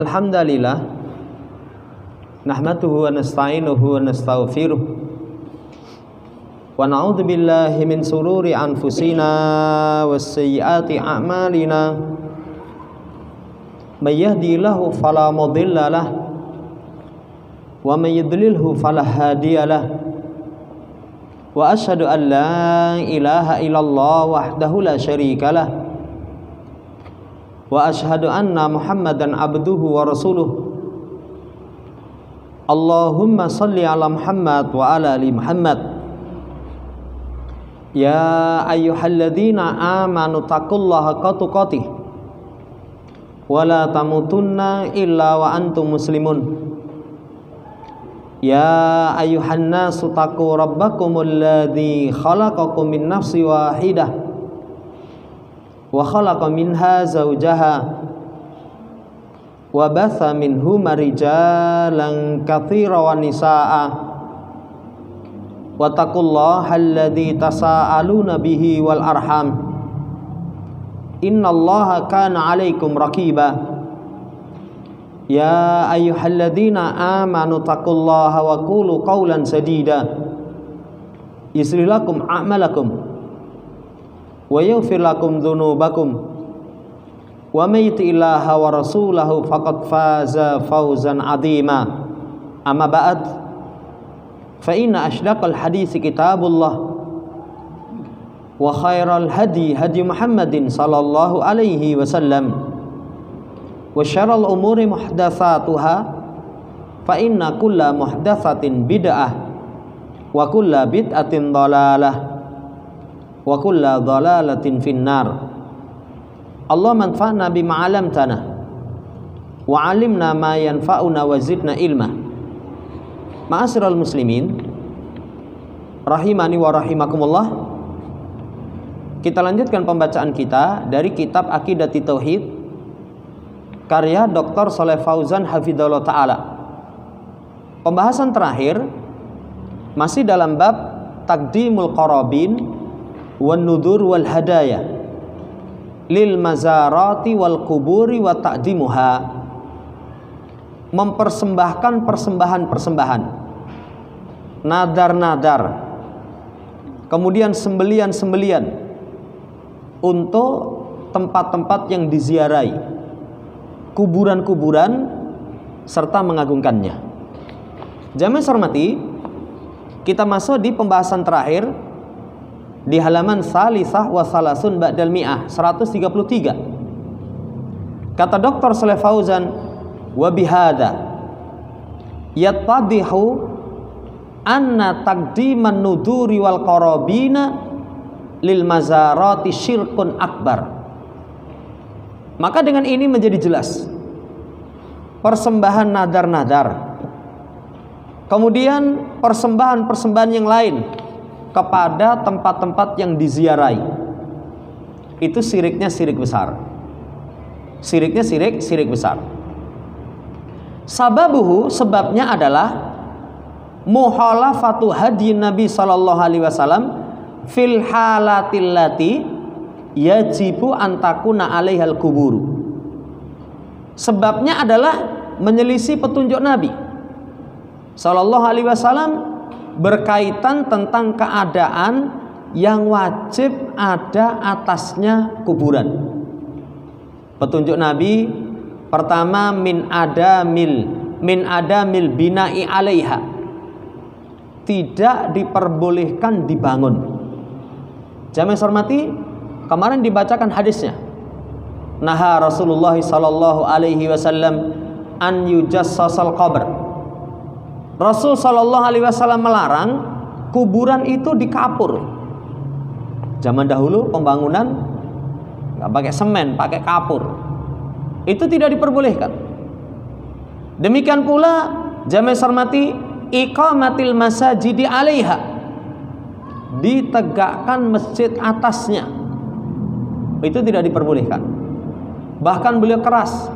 Alhamdulillah nahmaduhu wa nasta'inuhu wa nastaghfiruh wa na'udzu billahi min sururi anfusina was sayyiati a'malina may yahdihillahu fala mudilla lahu wa may yudlilhu fala hadiya lahu wa asyhadu an la ilaha illallah wahdahu la syarika lahu wa asyhadu anna Muhammadan abduhu wa rasuluh. Allahumma salli ala Muhammad wa ala ali Muhammad. Ya ayyuhalladzina amanu taqullaha haqqa tuqatih wa la tamutunna illa wa antum muslimun. Ya ayyuhan nasu taqu rabbakumul ladzi khalaqakum min nafsin wahidah wa khalaqa minha zawjaha wa batha minhuma rijalan katsiran wa nisaa wa taqullaha alladzi tasaaluna bihi wal arham innallaha kana 'alaikum raqiba. Ya ayyuhalladzina amanu taqullaha wa qulu qawlan sadida yuslih lakum a'malakum wa yaghfir lakum dzunubakum wa may yuti'illaha wa rasulahu faqad faza fawzan 'azima. Amma ba'd, fa inna ashdaqal haditsi kitabullah wa khairal hadi hadi Muhammadin sallallahu alaihi wasallam wa syarrul umuri muhdatsatuha fa inna kulla muhdatsatin bid'ah wa kulla bid'atin dhalalah wa kulla dhalalatin finnar. Allah manfa'na bima 'allamtana wa 'allimna ma yanfa'una wa zidna ilma. Ma'asyiral muslimin rahimani wa rahimakumullah. Kita lanjutkan pembacaan kita dari kitab Aqidati Tauhid karya Dr. Shaleh Fauzan hafizahullah taala. Pembahasan terakhir masih dalam bab taqdimul qarabin wan nudur wal hadaya lil mazarati wal kuburi wa ta'dimuha. Mempersembahkan persembahan-persembahan, nadar-nadar, kemudian sembelian-sembelian untuk tempat-tempat yang diziarahi, kuburan-kuburan, serta mengagungkannya. Jamaah hormati, kita masuk di pembahasan terakhir di halaman salisah wa salasun ba'dal mi'ah 133. Kata Dr. Shaleh Fauzan, wa bihadza yattadihu anna taqdiman nuduri wal qarabina lil mazarati syirkun akbar. Maka dengan ini menjadi jelas persembahan nadar-nadar, kemudian persembahan-persembahan yang lain kepada tempat-tempat yang diziarahi, itu syiriknya syirik besar. Syiriknya syirik besar. Sababuhu, sebabnya adalah muhalafatu hadi Nabi sallallahu alaihi wasallam fil halatil lati yajibu antakuna alaihal kuburu. Sebabnya adalah menyelisih petunjuk Nabi sallallahu alaihi wasallam berkaitan tentang keadaan yang wajib ada atasnya kuburan. Petunjuk Nabi pertama min adamil bina'i alaiha, tidak diperbolehkan dibangun. Jamaah hormati, kemarin dibacakan hadisnya. Naha Rasulullah sallallahu alaihi wasallam an yujassasal qabr. Rasul sallallahu alaihi wasallam melarang kuburan itu dikapur. Zaman dahulu pembangunan nggak pakai semen, pakai kapur. Itu tidak diperbolehkan. Demikian pula jamaah hormati, iqamatil masajidi alaiha, ditegakkan masjid atasnya, itu tidak diperbolehkan. Bahkan beliau keras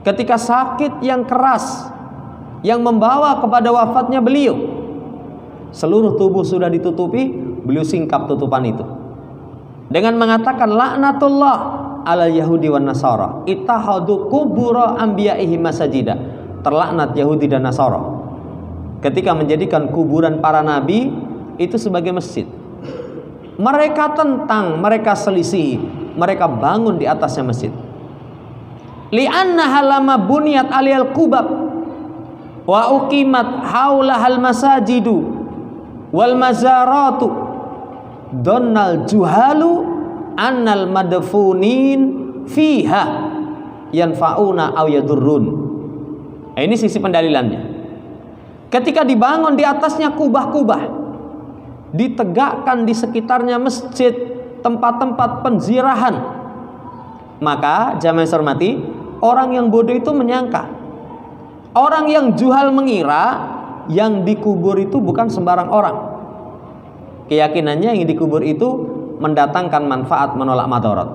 ketika sakit yang keras yang membawa kepada wafatnya beliau, seluruh tubuh sudah ditutupi, beliau singkap tutupan itu dengan mengatakan laknatullah alal yahudi wan nasara ittahadu qubura anbiya'ihim masajida. Terlaknat Yahudi dan Nasara ketika menjadikan kuburan para nabi itu sebagai masjid. Mereka tentang, mereka selisih, mereka bangun di atasnya masjid. Li'anna halama buniyat aliyal kubab wa uqimat haulahal masajidu wal mazaratu donnal juhalu annal madfunin fiha yanfa'una aw yadurrun. Ini sisi pendalilannya. Ketika dibangun di atasnya kubah-kubah, ditegakkan di sekitarnya masjid, tempat-tempat penziarahan, maka jamaah yang hormati, orang yang bodoh itu menyangka, orang yang juhal mengira yang dikubur itu bukan sembarang orang. Keyakinannya yang dikubur itu mendatangkan manfaat, menolak madarat.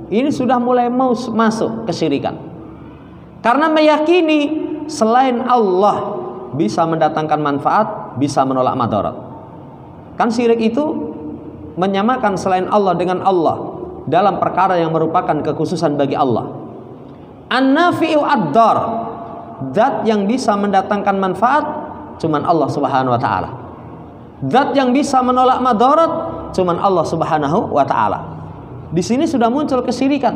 Ini sudah mulai mau masuk kesyirikan. Karena meyakini selain Allah bisa mendatangkan manfaat, bisa menolak madarat. Kan syirik itu menyamakan selain Allah dengan Allah dalam perkara yang merupakan kekhususan bagi Allah. An-nafi'u ad-dar, zat yang bisa mendatangkan manfaat cuman Allah Subhanahu wa taala. Zat yang bisa menolak madarat cuman Allah Subhanahu wa taala. Di sini sudah muncul kesyirikan.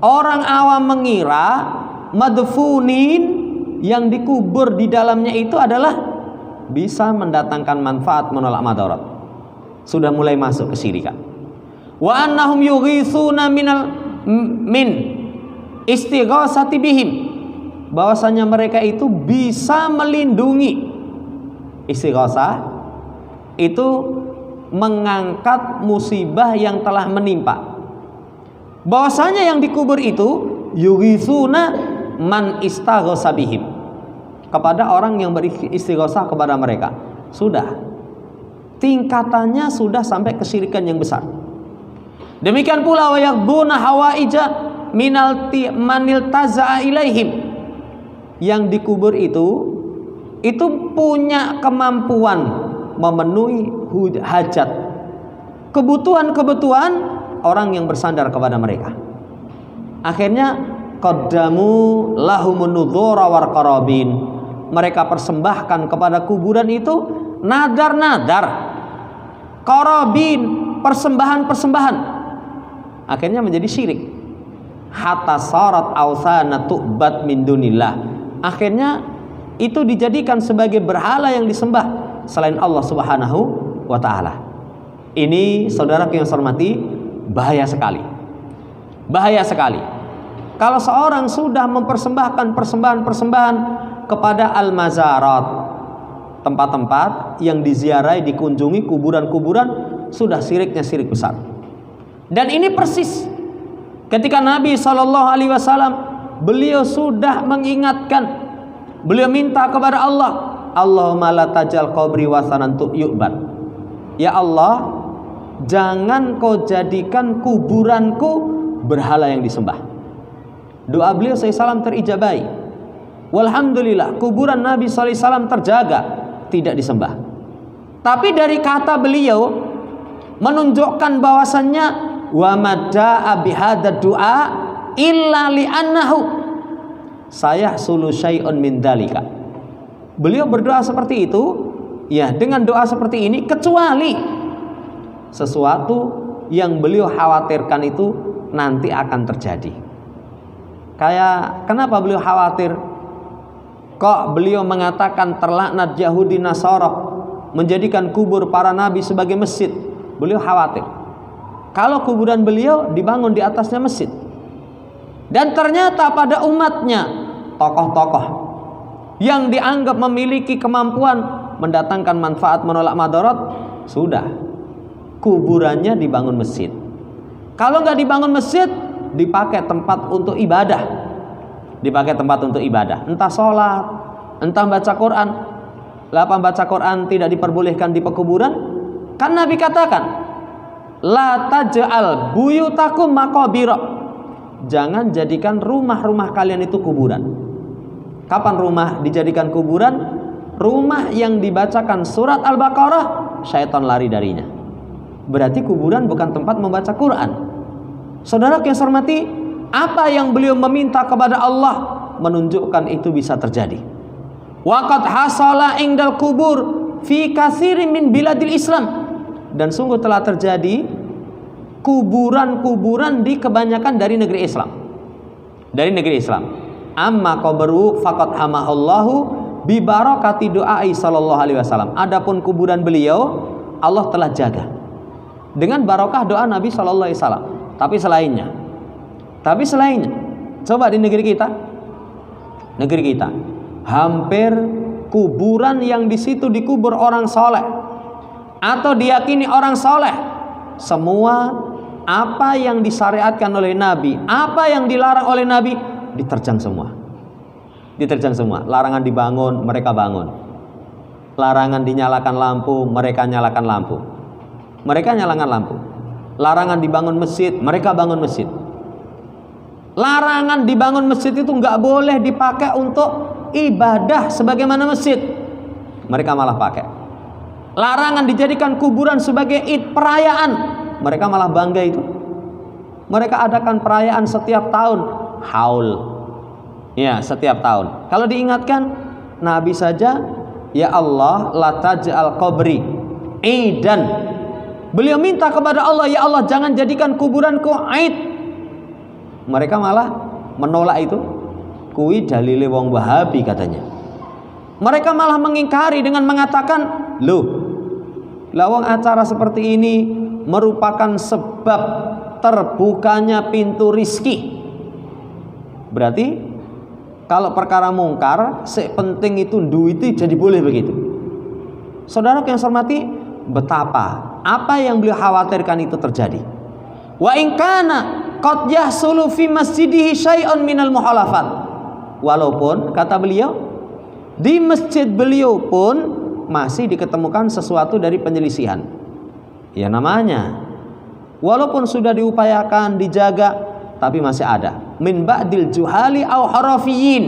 Orang awam mengira madfunin yang dikubur di dalamnya itu adalah bisa mendatangkan manfaat, menolak madarat. Sudah mulai masuk kesyirikan. Wa annahum yughithuna min istighasati bihim, bahwasanya mereka itu bisa melindungi. Istighasah itu mengangkat musibah yang telah menimpa. Bahwasanya yang dikubur itu yughithuna man istaghasa bihim, kepada orang yang beristighosah kepada mereka. Sudah tingkatannya sudah sampai kesyirikan yang besar. Demikian pula wa yaqbuna hawaija manil taza'a ilaihim, yang dikubur itu punya kemampuan memenuhi hajat, kebutuhan orang yang bersandar kepada mereka. Akhirnya qaddamu lahumun nudhura war qarabin, mereka persembahkan kepada kuburan itu nadar-nadar, qarabin, persembahan-persembahan. Akhirnya menjadi syirik. Hatta sarat awthana tu'bad min dunillah, akhirnya itu dijadikan sebagai berhala yang disembah selain Allah Subhanahu wa taala. Ini saudaraku yang saya hormati, bahaya sekali. Bahaya sekali. Kalau seorang sudah mempersembahkan persembahan-persembahan kepada al-mazarat, tempat-tempat yang diziarahi, dikunjungi, kuburan-kuburan, sudah syiriknya syirik besar. Dan ini persis ketika Nabi SAW, beliau sudah mengingatkan, beliau minta kepada Allah, Allahumma la tajal qabri wasanan yu'bad. Ya Allah, jangan kau jadikan kuburanku berhala yang disembah. Doa beliau SAW terijabai. Walhamdulillah, kuburan Nabi SAW terjaga, tidak disembah. Tapi dari kata beliau menunjukkan bahwasannya wa madda'a bihadad du'a illa li'annahu sayahsulu syai'un min dalika. Beliau berdoa seperti itu, ya, dengan doa seperti ini, kecuali sesuatu yang beliau khawatirkan itu nanti akan terjadi. Kayak kenapa beliau khawatir? Kok beliau mengatakan terlaknat Yahudi Nasara menjadikan kubur para nabi sebagai masjid? Beliau khawatir kalau kuburan beliau dibangun di atasnya masjid, dan ternyata pada umatnya tokoh-tokoh yang dianggap memiliki kemampuan mendatangkan manfaat, menolak madarat, sudah kuburannya dibangun masjid. Kalau nggak dibangun masjid, dipakai tempat untuk ibadah, entah sholat, entah baca Quran. Apa baca Quran tidak diperbolehkan di pekuburan? Kan Nabi katakan, la taj'al buyutakum maqabira, jangan jadikan rumah-rumah kalian itu kuburan. Kapan rumah dijadikan kuburan? Rumah yang dibacakan surat Al-Baqarah, syaitan lari darinya. Berarti kuburan bukan tempat membaca Quran. Saudara yang saya hormati, apa yang beliau meminta kepada Allah menunjukkan itu bisa terjadi. Waqad hasala indal kubur fi katsirin min biladil Islam. Dan sungguh telah terjadi kuburan-kuburan di kebanyakan dari negeri Islam. Dari negeri Islam. Amma qabru faqad hamahallahu bi barakati du'ai sallallahu alaihi wasallam. Adapun kuburan beliau Allah telah jaga dengan barokah doa Nabi sallallahu alaihi wasallam. Tapi selainnya, coba di negeri kita, hampir kuburan yang di situ dikubur orang soleh atau diyakini orang soleh, semua apa yang disyariatkan oleh Nabi, apa yang dilarang oleh Nabi, diterjang semua. Larangan dibangun, mereka bangun. Larangan dinyalakan lampu, mereka nyalakan lampu. Larangan dibangun masjid, mereka bangun masjid. Larangan dibangun masjid itu nggak boleh dipakai untuk ibadah sebagaimana masjid, mereka malah pakai. Larangan dijadikan kuburan sebagai perayaan, mereka malah bangga itu. Mereka adakan perayaan setiap tahun, haul. Ya, setiap tahun. Kalau diingatkan Nabi saja, ya Allah, la taj'al qabri idan. Beliau minta kepada Allah, ya Allah, jangan jadikan kuburanku aid. Mereka malah menolak itu. Kui dalile wong Wahabi katanya. Mereka malah mengingkari dengan mengatakan, loh, lawang acara seperti ini merupakan sebab terbukanya pintu rizki. Berarti kalau perkara mungkar, sepenting itu duiti jadi boleh begitu. Saudara yang saya hormati, betapa apa yang beliau khawatirkan itu terjadi. Wa in kana qad yahsulu fi masjidihi syai'un minal muhalafat. Walaupun kata beliau, di masjid beliau pun masih diketemukan sesuatu dari penyelisihan. Ya namanya, walaupun sudah diupayakan dijaga, tapi masih ada min ba'dil juhali au harafiyin,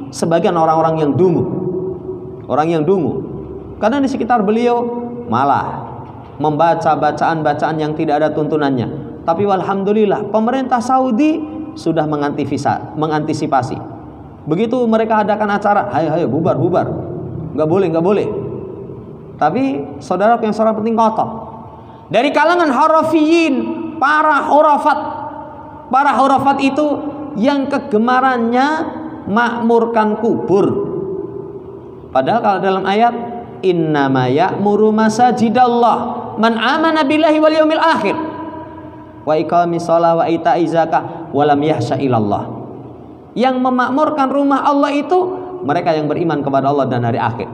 sebagian orang-orang yang dungu. Karena di sekitar beliau malah membaca bacaan-bacaan yang tidak ada tuntunannya. Tapi walhamdulillah pemerintah Saudi sudah mengantisipasi. Begitu mereka adakan acara, hayo bubar, nggak boleh. Tapi saudara yang seorang penting kotor dari kalangan harafiyin, para hurafat itu yang kegemarannya makmurkan kubur. Padahal kalau dalam ayat innama ya'muru masajidallah man amana billahi wal yaumil akhir wa iqamis shalah wa ita'iz zakah wa lam yahsya ilallah. Yang memakmurkan rumah Allah itu mereka yang beriman kepada Allah dan hari akhir,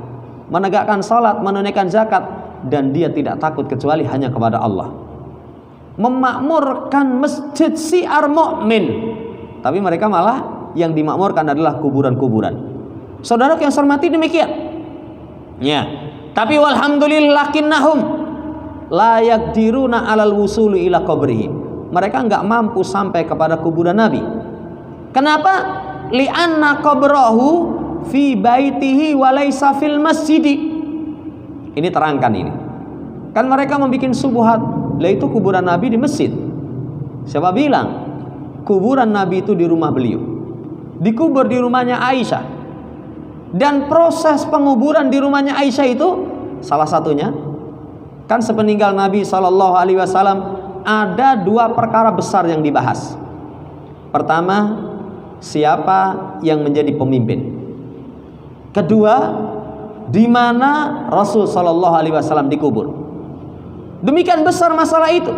menegakkan salat, menunaikan zakat, dan dia tidak takut kecuali hanya kepada Allah. Memakmurkan masjid syiar mukmin, tapi mereka malah yang dimakmurkan adalah kuburan-kuburan. Saudara yang saya hormati, demikian. Ya, tapi walhamdulillah lakinnahum la yaqdiruna alal wusuli ila qabrihi. Mereka enggak mampu sampai kepada kuburan Nabi. Kenapa? Li'anna qabrahu fi baitihi wa laisa fil masjidi. Ini terangkan ini. Kan mereka membuat subuhat, lah itu kuburan Nabi di masjid. Siapa bilang? Kuburan Nabi itu di rumah beliau. Dikubur di rumahnya Aisyah. Dan proses penguburan di rumahnya Aisyah itu salah satunya kan sepeninggal Nabi SAW ada dua perkara besar yang dibahas. Pertama, siapa yang menjadi pemimpin. Kedua, di mana Rasul SAW dikubur. Demikian besar masalah itu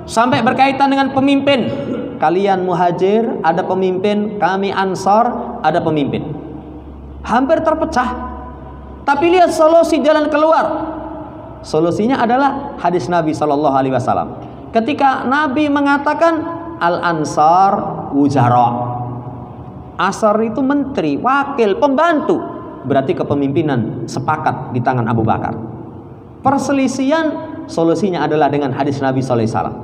sampai berkaitan dengan pemimpin. Kalian muhajir ada pemimpin, kami ansar ada pemimpin. Hampir terpecah. Tapi lihat solusi jalan keluar. Solusinya adalah hadis Nabi SAW. Ketika Nabi mengatakan al-ansar wuzara. Asar itu menteri, wakil, pembantu. Berarti kepemimpinan sepakat di tangan Abu Bakar. Perselisihan solusinya adalah dengan hadis Nabi SAW.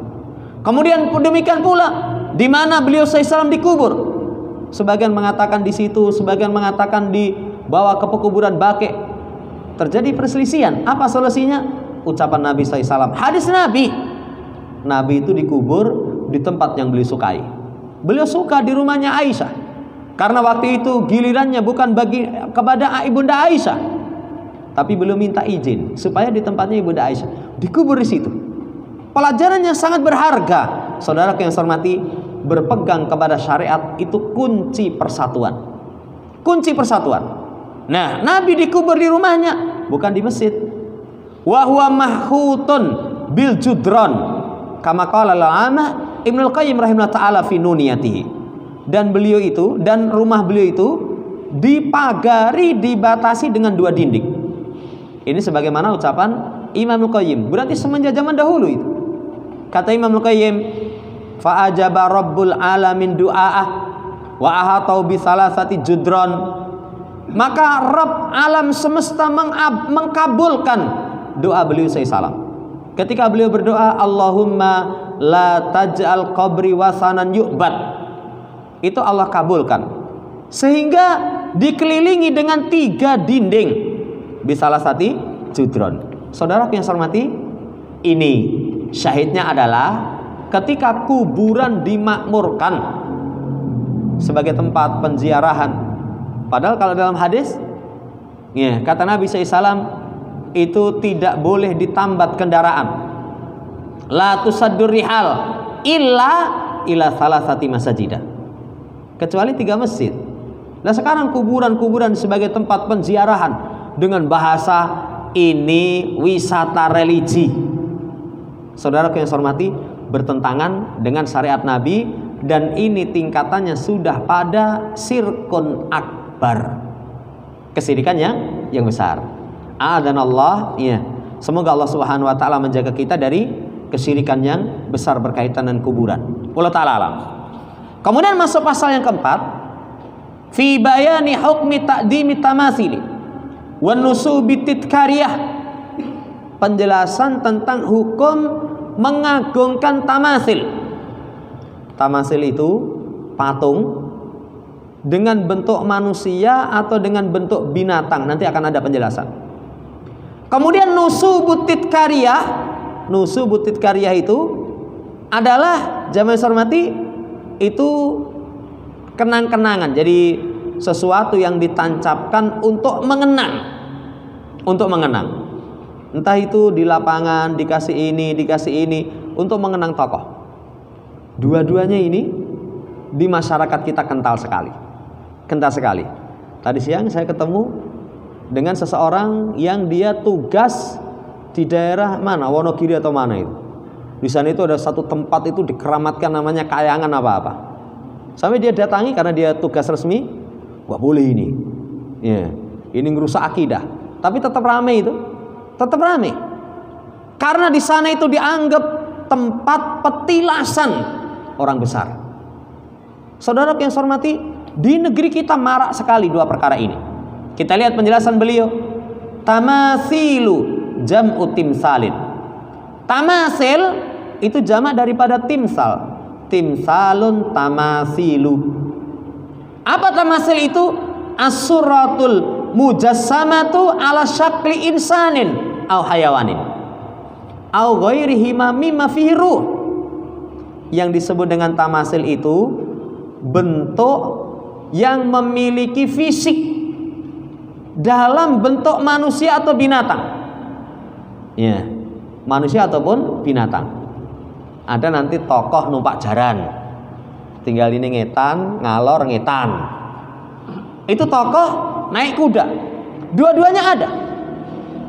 Kemudian demikian pula di mana beliau SAW dikubur. Sebagian mengatakan di situ, sebagian mengatakan dibawa ke pekuburan Baqi'. Terjadi perselisihan. Apa solusinya? Ucapan Nabi SAW. Hadis Nabi. Nabi itu dikubur di tempat yang beliau sukai. Beliau suka di rumahnya Aisyah, karena waktu itu gilirannya bukan kepada Ibunda Aisyah, tapi beliau minta izin supaya di tempatnya Ibunda Aisyah dikubur di situ. Pelajaran yang sangat berharga, saudara yang saya hormati, berpegang kepada syariat itu kunci persatuan. Kunci persatuan. Nah, Nabi dikubur di rumahnya, bukan di masjid. Wa huwa mahhutun bil judron, kama qala al-'allamah Ibnu Qayyim rahimahullah taala fi nuniyatihi. Dan beliau itu, dan rumah beliau itu dipagari, dibatasi dengan 2 dinding. Ini sebagaimana ucapan Imam Qayyim, berarti semenjak zaman dahulu itu. Kata Imam Qayyim, fa ajaba rabbul alamin du'aah wa ahatau bi salasati judron. Maka Rabb alam semesta mengkabulkan doa beliau sallallahu. Ketika beliau berdoa, Allahumma la taj'al qabri wasanan yu'bad, itu Allah kabulkan, sehingga dikelilingi dengan 3 dinding bisalah sati judron. Saudara yang saya hormati, ini syahidnya adalah ketika kuburan dimakmurkan sebagai tempat penziarahan. Padahal kalau dalam hadis, ya, kata Nabi SAW, itu tidak boleh ditambat kendaraan. La tusaddur rihal illa salasati masajidah, kecuali 3 masjid. Nah, sekarang kuburan-kuburan sebagai tempat penziarahan dengan bahasa ini wisata religi. Saudara yang saya hormati, bertentangan dengan syariat Nabi, dan ini tingkatannya sudah pada syirkun akbar, kesyirikan yang besar. A'adhanallah, ya. Semoga Allah Subhanahu wa taala menjaga kita dari kesyirikan yang besar berkaitan dengan kuburan. Wallahu taala alam. Kemudian masuk pasal yang keempat, fi bayani hukmi ta'dimi tamatsili wan nusubi titkariyah. Penjelasan tentang hukum mengagungkan tamasil. Tamasil itu patung dengan bentuk manusia atau dengan bentuk binatang. Nanti akan ada penjelasan. Kemudian nusubut titkariyah. Nusubut titkariyah itu adalah, jamaah hormati, itu kenang-kenangan. Jadi sesuatu yang ditancapkan untuk mengenang. Untuk mengenang. Entah itu di lapangan dikasih ini untuk mengenang tokoh. Dua-duanya ini di masyarakat kita kental sekali. Kental sekali. Tadi siang saya ketemu dengan seseorang yang dia tugas di daerah mana, Wonogiri atau mana itu. Di sana itu ada satu tempat itu dikeramatkan namanya Kayangan apa-apa. Sampai dia datangi karena dia tugas resmi, wah boleh ini. Ya, ini ngerusak akidah. Tapi tetap ramai itu. Tetap ramai. Karena di sana itu dianggap tempat petilasan orang besar. Saudara yang saya hormati, di negeri kita marak sekali 2 perkara ini. Kita lihat penjelasan beliau. Tamasilu jam'u timsalin. Tamasil itu jamak daripada timsal. Timsalun tamasilu. Apa tamasil itu? As-suratul mujassamatu ala syakli insanin au hayawanin au ghairihi mimma fihi ruh. Yang disebut dengan tamasil itu bentuk yang memiliki fisik dalam bentuk manusia atau binatang. Ya, manusia ataupun binatang. Ada nanti tokoh numpak jaran, tinggal ini ngetan, ngalor ngetan. Itu tokoh naik kuda. Dua-duanya ada.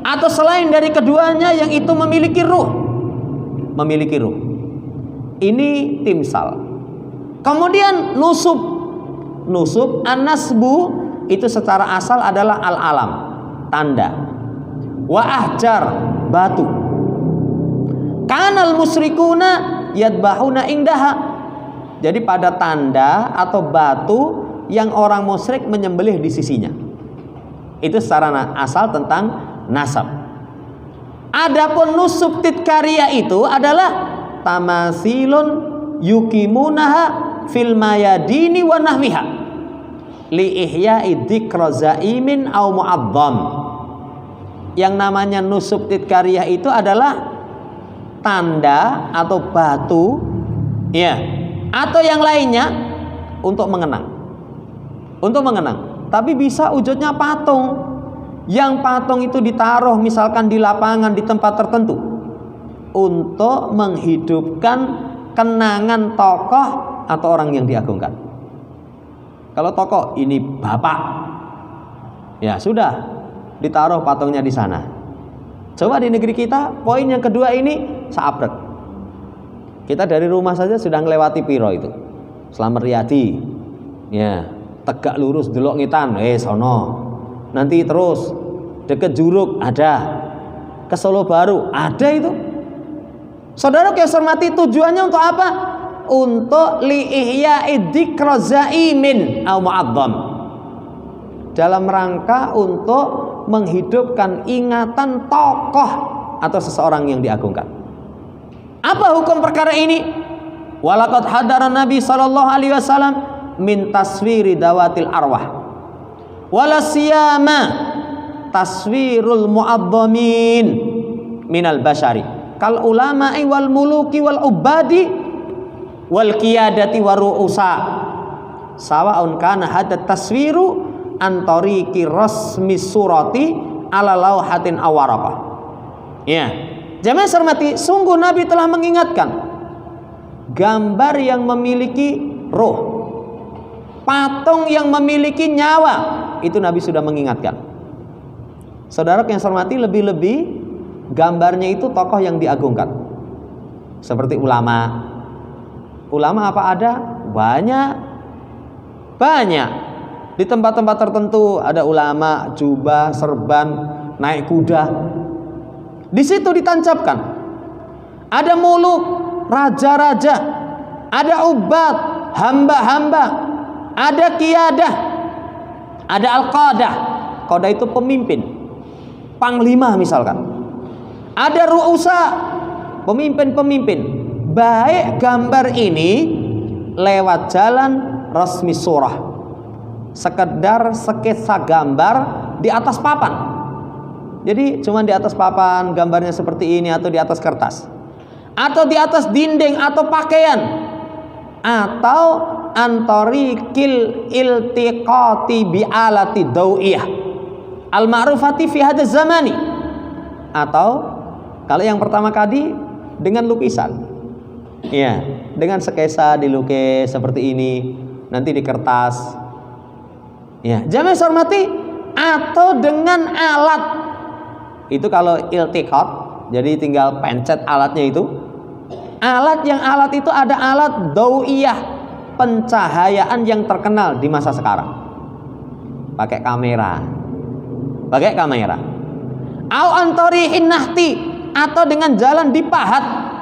Atau selain dari keduanya yang itu memiliki ruh. Memiliki ruh. Ini timsal. Kemudian nusub. Nusub, an-nasbu itu secara asal adalah al-alam, tanda. Wa ahjar, batu. Kanal musyrikuna yadbahuna indaha. Jadi pada tanda atau batu yang orang musyrik menyembelih di sisinya. Itu secara asal tentang nasab. Adapun nusub titkariyah itu adalah tamasilun yukimunaha fil mayadini wa nahwiha li ihya'i dzikra zaimin au mu'azzam. Yang namanya nusub titkariyah itu adalah tanda atau batu Ya, atau yang lainnya untuk mengenang. Untuk mengenang. Tapi bisa wujudnya patung. Yang patung itu ditaruh misalkan di lapangan di tempat tertentu untuk menghidupkan kenangan tokoh atau orang yang diagungkan. Kalau tokoh ini bapak, ya sudah ditaruh patungnya di sana. Coba di negeri kita, poin yang kedua ini sabrek. Kita dari rumah saja sudah ngelewati piro itu. Slamet Riyadi, ya Tegak Lurus Delok Ngitan, sono. Nanti terus deket Juruk ada, ke Solo Baru ada itu. Saudara yang hormati, tujuannya untuk apa? Untuk liihya'i dzikra zaimin au mu'azzam. Dalam rangka untuk menghidupkan ingatan tokoh atau seseorang yang diagungkan. Apa hukum perkara ini? Walaqad hadara Nabi sallallahu alaihi wasallam min taswiri dawatil arwah. Wala siyama taswirul mu'adzamin minal bashari kal ulama'i wal muluki wal ubadi wal qiyadati waru'usa sawa'un kana hadat taswiru antariki rasmi surati ala lauhatin awaraqah. Ya, jamaah hormati, sungguh Nabi telah mengingatkan gambar yang memiliki roh, patung yang memiliki nyawa, itu Nabi sudah mengingatkan. Saudara yang hormati, lebih-lebih gambarnya itu tokoh yang diagungkan. Seperti ulama. Ulama apa ada? Banyak. Di tempat-tempat tertentu ada ulama jubah, serban, naik kuda. Di situ ditancapkan. Ada muluk, raja-raja, ada ubad, hamba-hamba, ada qiyadah, ada al-qadah. Qadah itu pemimpin, panglima misalkan. Ada ru'usa, pemimpin-pemimpin. Baik gambar ini lewat jalan resmi surah, sekedar sketsa gambar di atas papan. Jadi cuma di atas papan gambarnya seperti ini, atau di atas kertas, atau di atas dinding atau pakaian, atau antarikil iltiqati bi'alati daw'iyah al-ma'rufati fi hadha zamani, atau kalau yang pertama kali dengan lukisan, ya, dengan sketsa dilukis seperti ini, nanti di kertas, ya, jamaah hormati, atau dengan alat. Itu kalau iltiqat, jadi tinggal pencet alatnya itu. Alat itu ada alat daw'iyah, pencahayaan yang terkenal di masa sekarang. Pakai kamera. Au antarihin nahti, atau dengan jalan dipahat.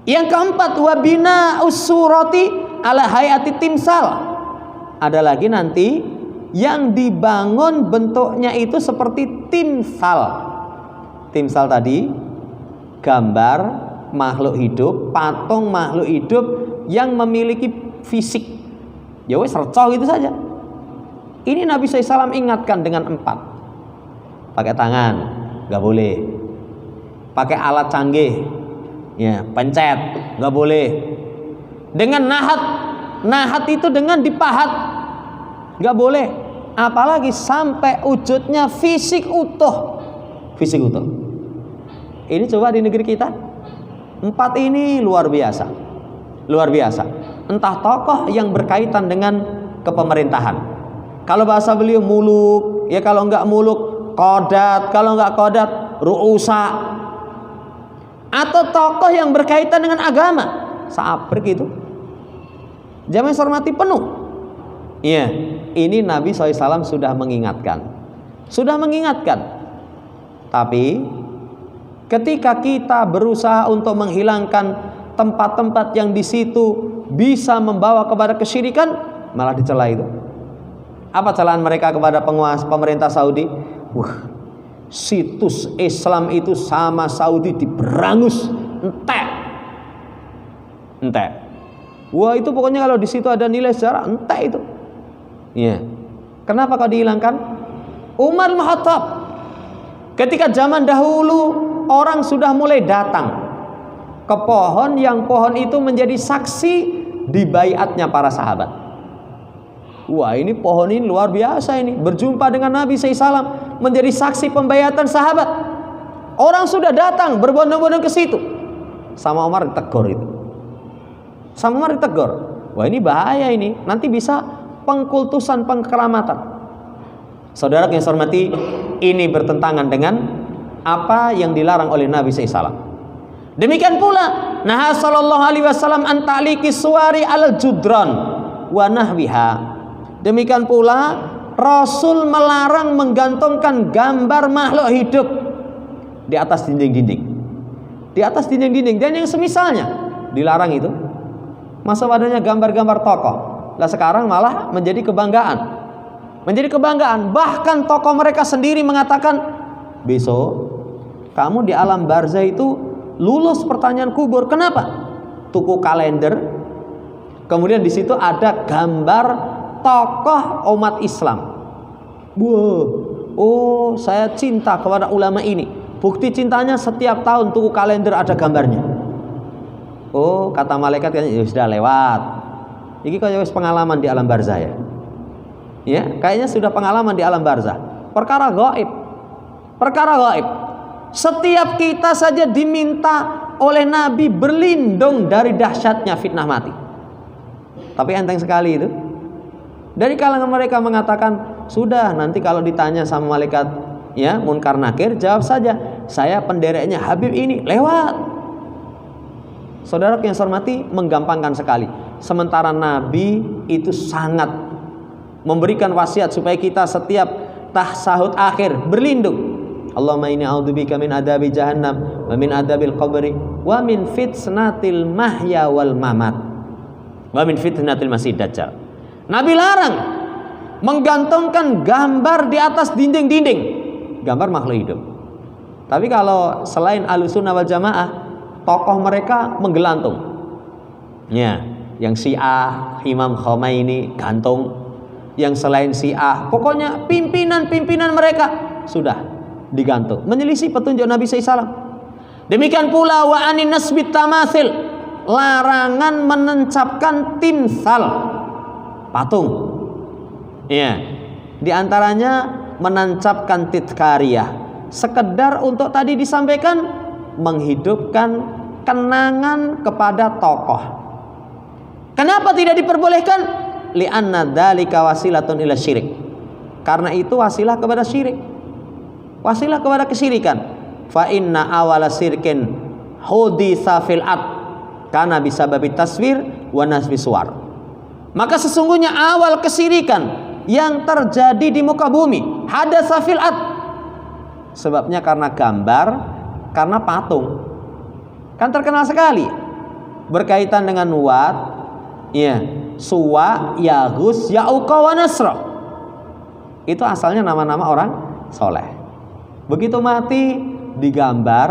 Yang keempat, wabina usurati ala hayati timsal. Ada lagi nanti yang dibangun bentuknya itu seperti timsal. Timsal tadi gambar makhluk hidup, patung makhluk hidup yang memiliki fisik. Ya wes recoh itu saja. Ini Nabi SAW ingatkan dengan 4. Pakai tangan nggak boleh. Pakai alat canggih, ya, pencet nggak boleh. Dengan nahat itu dengan dipahat nggak boleh. Apalagi sampai wujudnya fisik utuh. Ini coba di negeri kita, 4 ini luar biasa. Entah tokoh yang berkaitan dengan kepemerintahan. Kalau bahasa beliau muluk, ya, kalau enggak muluk qadat, kalau enggak qadat ru'usa. Atau tokoh yang berkaitan dengan agama, sabrek itu. Jamaah hormati penuh. Iya, ini Nabi SAW sudah mengingatkan. Tapi ketika kita berusaha untuk menghilangkan tempat-tempat yang di situ bisa membawa kepada kesyirikan, malah dicela itu. Apa celaan mereka kepada penguasa pemerintah Saudi? Situs Islam itu sama Saudi diberangus, entek. Wah, itu pokoknya kalau di situ ada nilai sejarah, entek itu. Iya. Kenapa kau dihilangkan? Umar bin Khattab, ketika zaman dahulu orang sudah mulai datang ke pohon yang pohon itu menjadi saksi di baiatnya para sahabat. Wah, ini pohon ini luar biasa ini, berjumpa dengan Nabi SAW, menjadi saksi pembaiatan sahabat. Orang sudah datang berbondong-bondong ke situ. Sama Umar ditegur itu. Sama Umar ditegur. Wah, ini bahaya ini, nanti bisa pengkultusan, pengkeramatan. Saudara yang saya hormati, ini bertentangan dengan apa yang dilarang oleh Nabi SAW. Demikian pula, Naha sallallahu alaihi wasallam an ta'liqi suwari al judran wa nahwiha. Demikian pula Rasul melarang menggantungkan gambar makhluk hidup di atas dinding-dinding. Di atas dinding-dinding dan yang semisalnya dilarang itu. Masa adanya gambar-gambar tokoh. Lah sekarang malah menjadi kebanggaan. Menjadi kebanggaan. Bahkan tokoh mereka sendiri mengatakan, besok kamu di alam barzah itu lulus pertanyaan kubur. Kenapa? Tuku kalender. Kemudian di situ ada gambar tokoh umat Islam. Wah, oh saya cinta kepada ulama ini. Bukti cintanya setiap tahun tuku kalender ada gambarnya. Oh, kata malaikat kan ya sudah lewat. Ini kayak pengalaman di alam barzah ya. Ya, kayaknya sudah pengalaman di alam barzah. Perkara gaib. Perkara gaib. Setiap kita saja diminta oleh Nabi berlindung dari dahsyatnya fitnah mati. Tapi enteng sekali itu. Dari kalangan mereka mengatakan, sudah nanti kalau ditanya sama malaikat ya Munkar Nakir, jawab saja, saya pendereknya Habib ini, lewat. Saudara yang saya hormati, menggampangkan sekali. Sementara Nabi itu sangat memberikan wasiat supaya kita setiap tahsahud akhir berlindung. Allahumma inni a'udzubika min adabi jahannam wa min adabil qabri wa min fitnatil mahya wal mamat wa min fitnatil masih dajjal. Nabi larang menggantungkan gambar di atas dinding-dinding, gambar makhluk hidup. Tapi kalau selain Ahlussunnah wal Jamaah, tokoh mereka menggelantung. Ya, yang Syiah Imam Khomeini gantung, yang selain Syiah, pokoknya pimpinan-pimpinan mereka sudah digantung, menyelisih petunjuk Nabi SAW. Demikian pula wa anin nasbit tamathil, larangan menancapkan timsal, patung. Ya, di antaranya menancapkan titkariyah, sekedar untuk tadi disampaikan menghidupkan kenangan kepada tokoh. Kenapa tidak diperbolehkan? Li'anna dzalika wasilatun ila syirik. Karena itu wasilah kepada syirik. Wasilah kepada kesyirikan. Fa inna awala syirkin huditsa fil ard kana bisababi taswir wa nasbi suwar. Maka sesungguhnya awal kesyirikan yang terjadi di muka bumi hadatsa fil ard, sebabnya karena gambar, karena patung. Kan terkenal sekali berkaitan dengan Wat, ya, Suwa, Yaghus, Ya'uqa wa Nasra. Itu asalnya nama-nama orang soleh. Begitu mati digambar,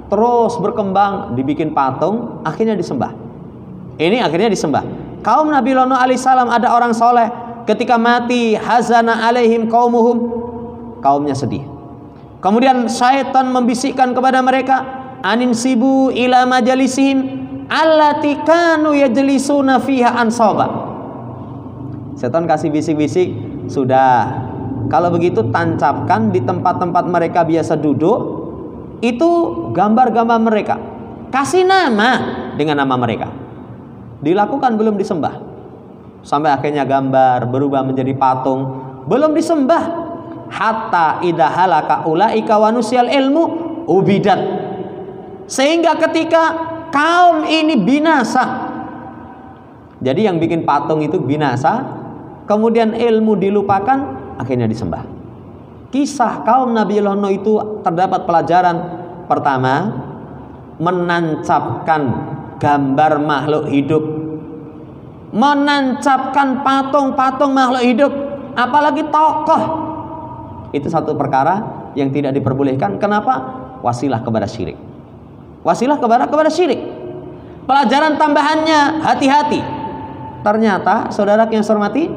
terus berkembang, dibikin patung, akhirnya disembah. Ini akhirnya disembah. Kaum Nabi Nuh alaihissalam ada orang soleh, ketika mati hazana alaihim qaumuhum, kaumnya sedih. Kemudian syaitan membisikkan kepada mereka, anin sibu ila majalisihim allati kanu yajlisuna fiha ansaba. Setan kasih bisik-bisik, sudah, kalau begitu tancapkan di tempat-tempat mereka biasa duduk itu gambar-gambar mereka, kasih nama dengan nama mereka. Dilakukan, belum disembah. Sampai akhirnya gambar berubah menjadi patung, belum disembah. Hatta idza halaka ulaika wa nusyal ilmu ubidat. Sehingga ketika kaum ini binasa, jadi yang bikin patung itu binasa, kemudian ilmu dilupakan, akhirnya disembah. Kisah kaum Nabi Nuh itu terdapat pelajaran. Pertama, menancapkan gambar makhluk hidup, menancapkan patung-patung makhluk hidup, apalagi tokoh, itu satu perkara yang tidak diperbolehkan. Kenapa? Wasilah kepada syirik. Wasilah kepada syirik. Pelajaran tambahannya, hati-hati. Ternyata saudara yang saya hormati,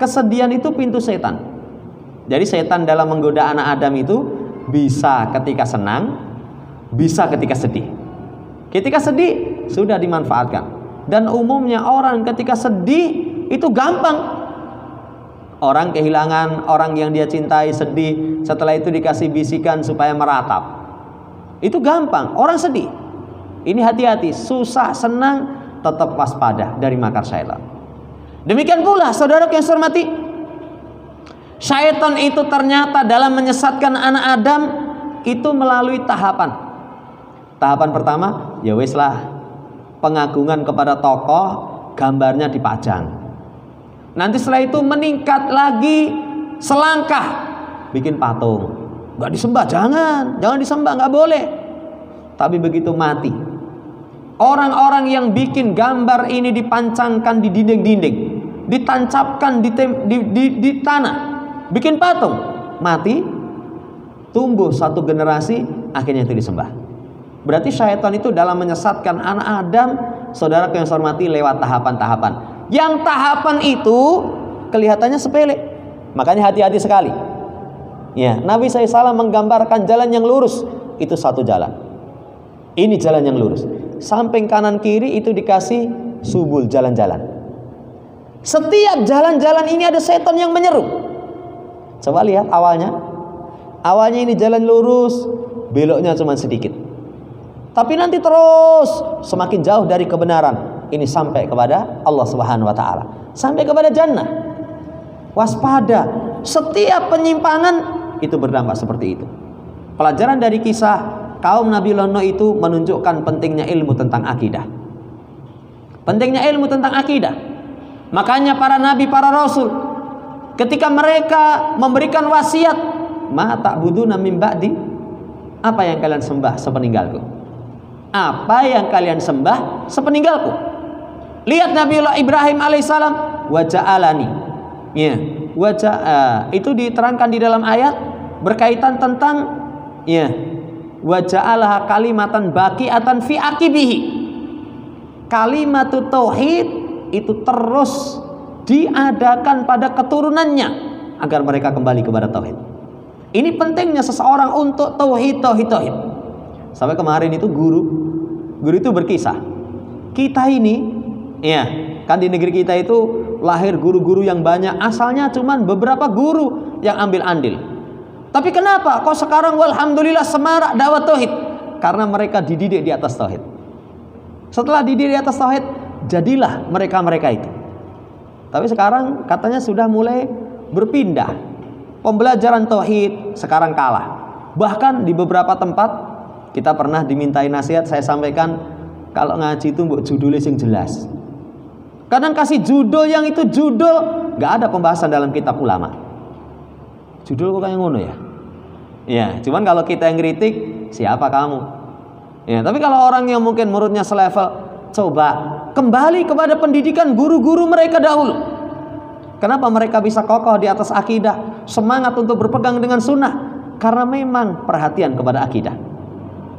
kesedihan itu pintu setan. Jadi setan dalam menggoda anak Adam itu bisa ketika senang, bisa ketika sedih. Ketika sedih sudah dimanfaatkan. Dan umumnya orang ketika sedih itu gampang. Orang kehilangan orang yang dia cintai, sedih, setelah itu dikasih bisikan supaya meratap. Itu gampang, orang sedih. Ini hati-hati, susah, senang, tetap waspada dari makar syaitan. Demikian pula saudara yang saya hormati, syaitan itu ternyata dalam menyesatkan anak Adam itu melalui tahapan. Tahapan pertama, ya wis lah, pengagungan kepada tokoh, gambarnya dipajang. Nanti setelah itu meningkat lagi selangkah, bikin patung. Gak disembah, jangan disembah, gak boleh. Tapi begitu mati, orang-orang yang bikin gambar ini dipancangkan di dinding-dinding, ditancapkan di tanah, bikin patung, mati, tumbuh satu generasi, akhirnya itu disembah. Berarti syaitan itu dalam menyesatkan anak Adam, saudara yang saya hormati, lewat tahapan-tahapan. Yang tahapan itu kelihatannya sepele, makanya hati-hati sekali. Ya, Nabi SAW menggambarkan jalan yang lurus, itu satu jalan. Ini jalan yang lurus. Samping kanan kiri itu dikasih subul, jalan-jalan. Setiap jalan-jalan ini ada setan yang menyeru. Coba lihat awalnya. Awalnya ini jalan lurus, beloknya cuma sedikit. Tapi nanti terus semakin jauh dari kebenaran. Ini sampai kepada Allah Subhanahu wa taala, sampai kepada jannah. Waspada, setiap penyimpangan itu berdampak seperti itu. Pelajaran dari kisah kaum Nabi Nuh itu menunjukkan pentingnya ilmu tentang akidah. Pentingnya ilmu tentang akidah. Makanya para nabi, para rasul, ketika mereka memberikan wasiat, ma ta'buduna min ba'di, apa yang kalian sembah sepeninggalku? Apa yang kalian sembah sepeninggalku? Lihat Nabiullah Ibrahim alaihissalam, wa ja'alani. Ya, itu diterangkan di dalam ayat berkaitan tentang ya, wa ja'alaha kalimatan baqiatan fi aqibihi. Kalimat tauhid itu terus diadakan pada keturunannya agar mereka kembali kepada tauhid. Ini pentingnya seseorang untuk tauhid. Sampai kemarin itu guru itu berkisah, kita ini ya, kan di negeri kita itu lahir guru-guru yang banyak, asalnya cuman beberapa guru yang ambil andil. Tapi kenapa kok sekarang walhamdulillah semarak dakwah tauhid? Karena mereka dididik di atas tauhid. Setelah dididik di atas tauhid, jadilah mereka itu. Tapi sekarang katanya sudah mulai berpindah. Pembelajaran tauhid sekarang kalah. Bahkan di beberapa tempat kita pernah dimintai nasihat, saya sampaikan, kalau ngaji itu mbok judulnya sing jelas. Kadang kasih judul yang itu judul gak ada pembahasan dalam kitab ulama. Judul kok kayak ngono ya? Ya, cuman kalau kita yang kritik, siapa kamu? Ya, tapi kalau orang yang mungkin menurutnya selevel, coba kembali kepada pendidikan guru-guru mereka dahulu. Kenapa mereka bisa kokoh di atas akidah, semangat untuk berpegang dengan sunnah? Karena memang perhatian kepada akidah.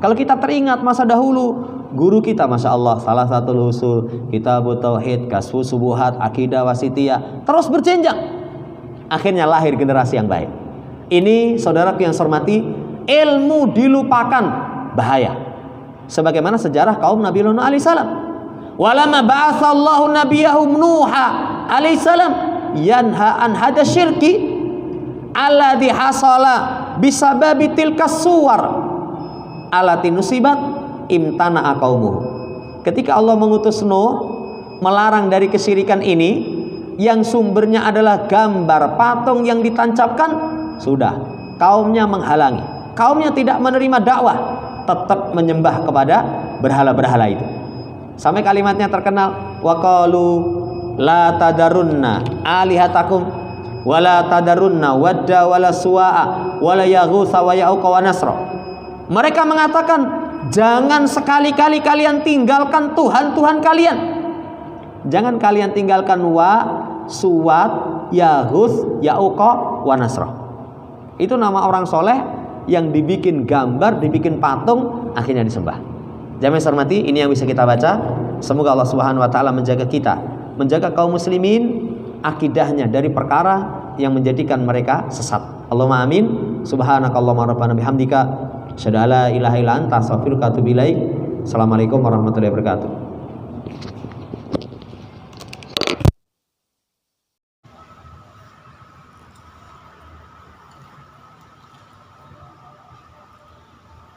Kalau kita teringat masa dahulu, guru kita Masya Allah, salah satu usul Kitabut Tauhid, Kasfu Subuhat, Akidah Wasitiyah, terus berjenjang. Akhirnya lahir generasi yang baik. Ini saudaraku yang saya hormati, ilmu dilupakan bahaya. Sebagaimana sejarah kaum Nabi Nuh alaihissalam. Walama ba'atsallahu nabiyahu Nuha alaihissalam yanha an hada syirki alladhi hasala bisababi tilkas suwar alati nusibat imtana qaumuhu. Ketika Allah mengutus Nuh melarang dari kesyirikan ini yang sumbernya adalah gambar patung yang ditancapkan, sudah kaumnya menghalangi. Kaumnya tidak menerima dakwah, tetap menyembah kepada berhala-berhala itu. Sampai kalimatnya terkenal, wa qalu la tadarunna alihatakum wala tadarunna wadda wala suwa'a wala yaghutsa wa ya'uqa wa nasra. Mereka mengatakan, jangan sekali-kali kalian tinggalkan Tuhan-Tuhan kalian. Jangan kalian tinggalkan Wa, Suwat, Yaghuth, Ya'uqa, wa Nasra. Itu nama orang soleh yang dibikin gambar, dibikin patung, akhirnya disembah. Jamaah hormati, ini yang bisa kita baca. Semoga Allah Subhanahu wa taala menjaga kita, menjaga kaum muslimin akidahnya dari perkara yang menjadikan mereka sesat. Allahumma amin. Subhanakallahumma rabbana bihamdika asyhadu alla ilaha illa anta astaghfiruka wa atubu ilaik. Assalamualaikum warahmatullahi wabarakatuh.